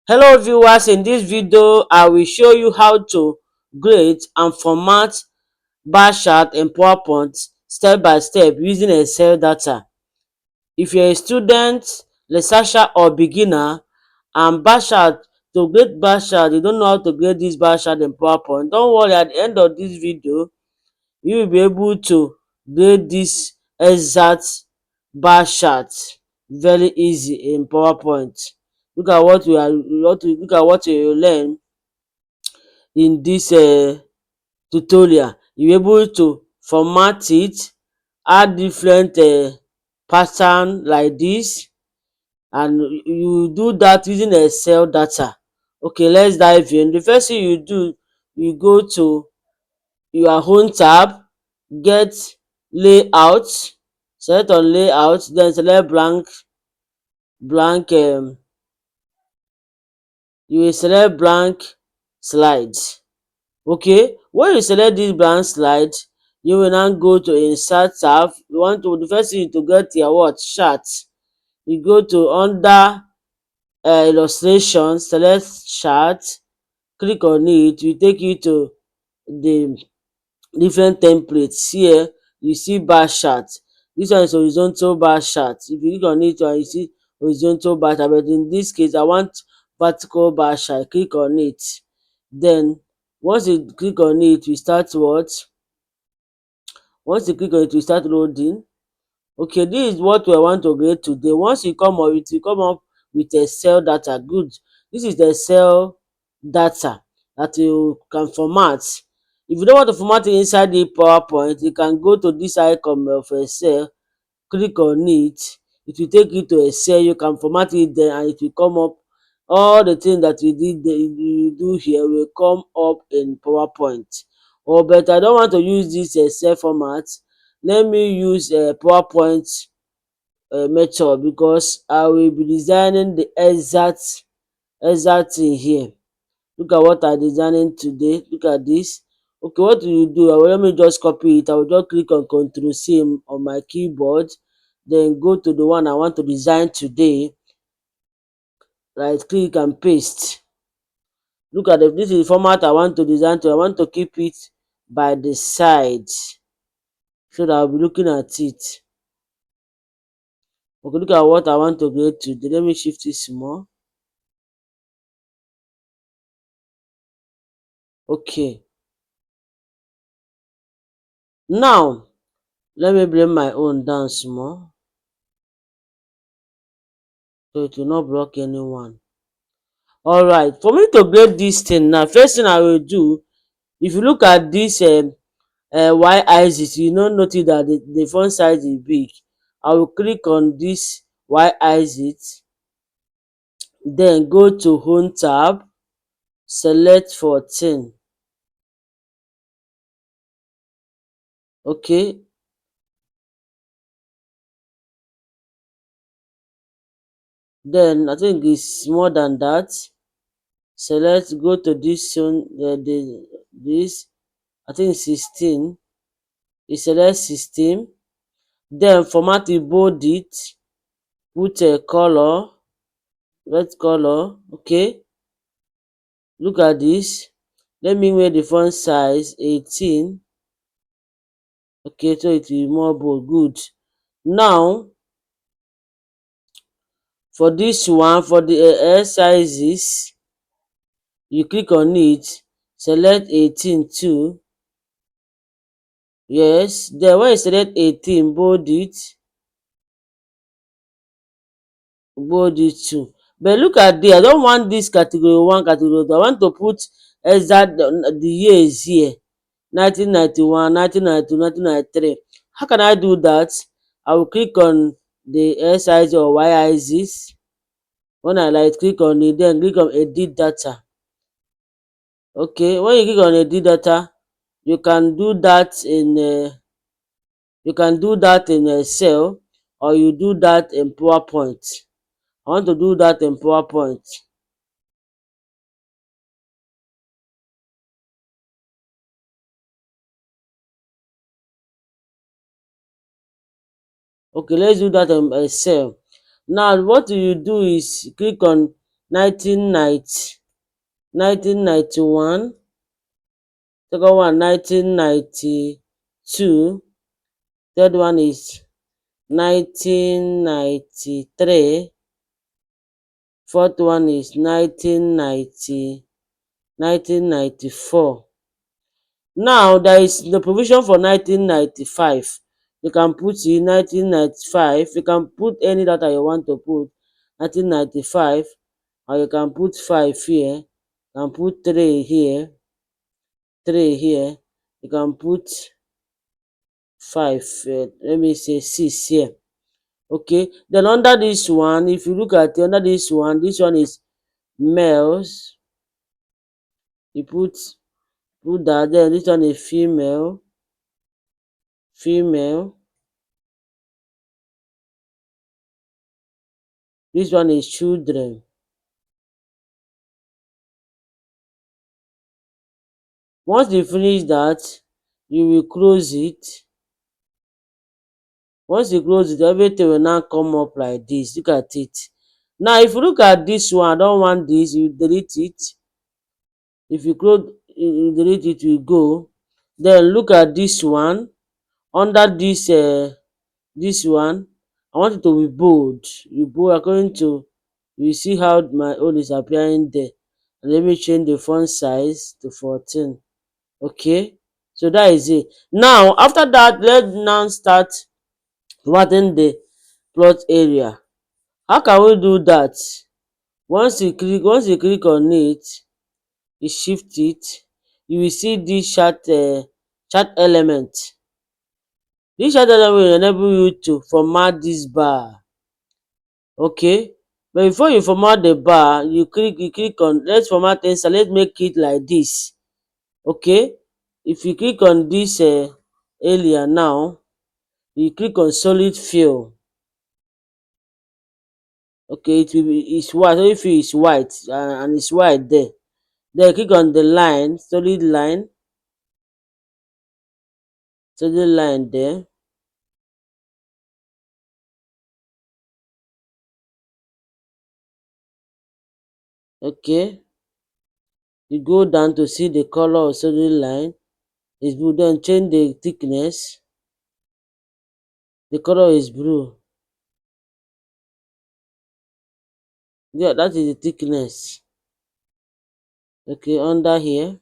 Hello viewers, in this video I will show you how to create and format bar chart in PowerPoint step by step using Excel data. If you're a student, researcher or beginner and bar chart, to create bar chart you don't know how to create this bar chart in PowerPoint, don't worry, at the end of this video you will be able to create this exact bar chart very easy in PowerPoint. Look at what you will learn in this tutorial. You will be able to format it, add different pattern like this, and you do that using Excel data. Okay, let's dive in. The first thing you do, you go to your home tab, get layout, select on layout, then select blank you will select blank slide. Okay, when you select this blank slide, you will now go to insert tab. You want to, the first thing to get your what chart, you go to under illustration, select chart, click on it, will take you to the different templates. Here you see bar chart. This one is horizontal bar chart. If you click on it and you see horizontal bar chart, but in this case I want vertical bar chart. Click on it. Then once you click on it, we start what? Once you click on it, we start loading. Okay, this is what we want to create today. Once you come up, it will come up with Excel data. Good. This is the Excel data that you can format. If you don't want to format it inside the PowerPoint, you can go to this icon of Excel, click on it. It will take you to Excel. You can format it there and it will come up. All the things that you do here will come up in PowerPoint. Or but I don't want to use this Excel format. Let me use PowerPoint method, because I will be designing the exact thing here. Look at what I'm designing today. Look at this. Okay, what do you do? Let me just copy it. I will just click on Ctrl C on my keyboard, then go to the one I want to design today. Right click and paste. Look at this is the format I want to design to. I want to keep it by the side so that I'll be looking at it. Okay, look at what I want to create today. Let me shift it small. Okay. Now let me bring my own down small so it will not block anyone. Alright, for me to create this thing now, first thing I will do, if you look at this y axis, you no notice that the font size is big. I will click on this y axis, then go to home tab, select 14. Okay, then I think it's more than that. Select, go to this one, this I think 16. You select 16, then format it, bold it, put a color, red color. Okay, look at this. Let me make the font size 18. Okay, so it will be more bold. Good. Now for this one, for the S sizes, you click on it, select 18 too. Yes, then when you select 18, bold it too. But look at this, I don't want this category 1, category 2. I want to put exact the years here. 1991, 1992, 1993. How can I do that? I will click on the X axis or Y axis. When I like click on it, then click on edit data. Okay, when you click on edit data, you can do that in Excel, or you do that in PowerPoint. I want to do that in PowerPoint. Okay, let's do that in Excel. Now what you do is click on 1990, 1991, second one 1992, third one is 1993, fourth one is 1994. Now there is the provision for 1995. You can put in 1995. You can put any data you want to put. 1995, or you can put 5 here. You can put 3 here. 3 here. You can put 5. Let me say 6 here. Okay. Then under this one, if you look at under this one is males. You put that. Then this one is female. Female. This one is children. Once you finish that, you will close it. Once you close it, everything will now come up like this. Look at it. Now if you look at this one, I don't want this, you delete it. If you close, you delete it, will go. Then look at this one. Under this one, I want it to be bold. You bold according to, you see how my own is appearing there. And let me change the font size to 14. Okay, so that is it. Now after that, let's now start formatting the plot area. How can we do that? Once you click on it, you shift it, you will see this chart element. This chart element will enable you to format this bar. Okay, but before you format the bar, you click on, let's format inside, let's make it like this. Okay, if you click on this area now, you click on solid fill. Okay, it will be, it's white, solid fill is white, and it's white there. Then click on the line, solid line there. Okay, you go down to see the color of solid line is blue. Then change the thickness. The color is blue. Yeah, that is the thickness. Okay, under here,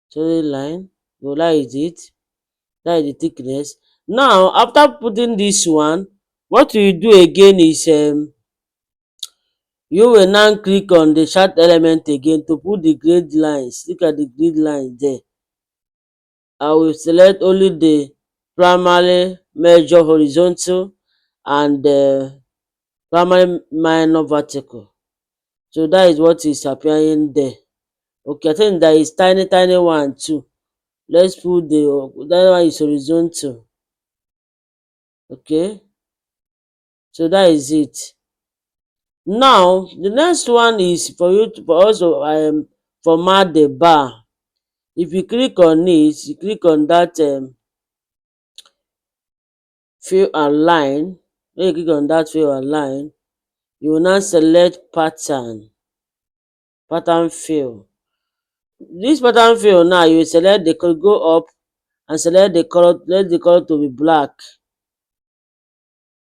solid line. So that is it. That is the thickness. Now, after putting this one, what you do again is you will now click on the chart element again to put the grid lines. Look at the grid lines there. I will select only the primary, major horizontal, and primary minor vertical. So that is what is appearing there. Okay, I think there is tiny one too. Let's put that one is horizontal. Okay, so that is it. Now the next one is for us to format the bar. If you click on it, you click on that fill and line. When you click on that fill and line, you will now select pattern fill. This pattern fill now, you will select the color, go up and select the color, let the color to be black.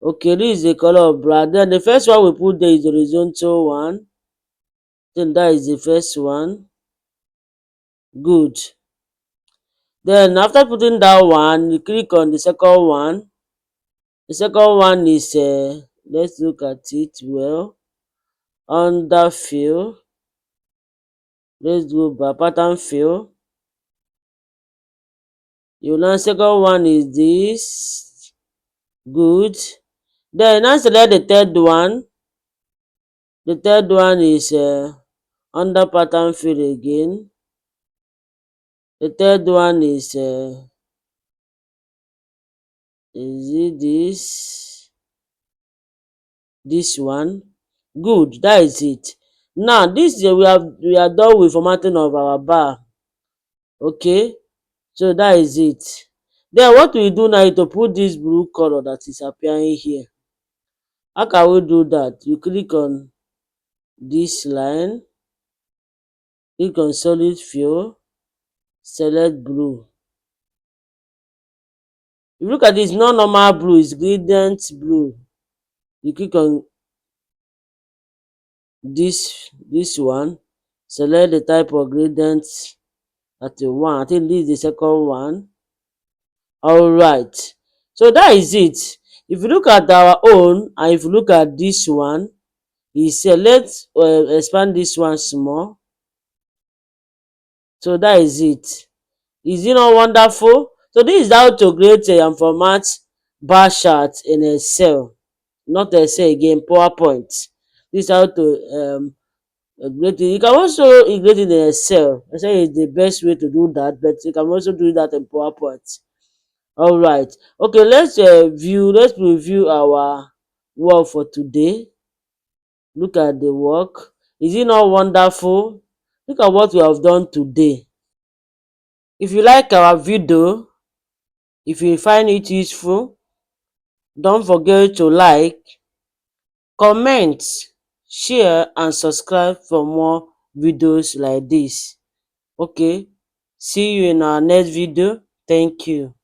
Okay, this is the color of black. Then the first one we put there is the horizontal one. Then that is the first one. Good. Then after putting that one, you click on the second one. The second one is let's look at it well. Under fill, let's go by pattern fill. You now second one is this. Good. Then now select the third one. The third one is under pattern fill again. The third one is it this one? Good, that is it. Now this we are done with formatting of our bar. Okay, so that is it. Then what we do now is to put this blue color that is appearing here. How can we do that? You click on this line, click on solid fill, select blue. If you look at this, not normal blue, it's gradient blue. You click on this one, select the type of gradient that you want. I think this is the second one. Alright, so that is it. If you look at our own and if you look at this one, you say let's expand this one small. So that is it. Is it not wonderful? So this is how to create and format bar chart in Excel, not Excel again, PowerPoint. This is how to create it. You can also integrate it in Excel. Excel is the best way to do that, but you can also do that in PowerPoint. Alright, okay, let's review our work for today. Look at the work. Is it not wonderful? Look at what we have done today. If you like our video, if you find it useful, don't forget to like, comment, share and subscribe for more videos like this. Okay, see you in our next video. Thank you.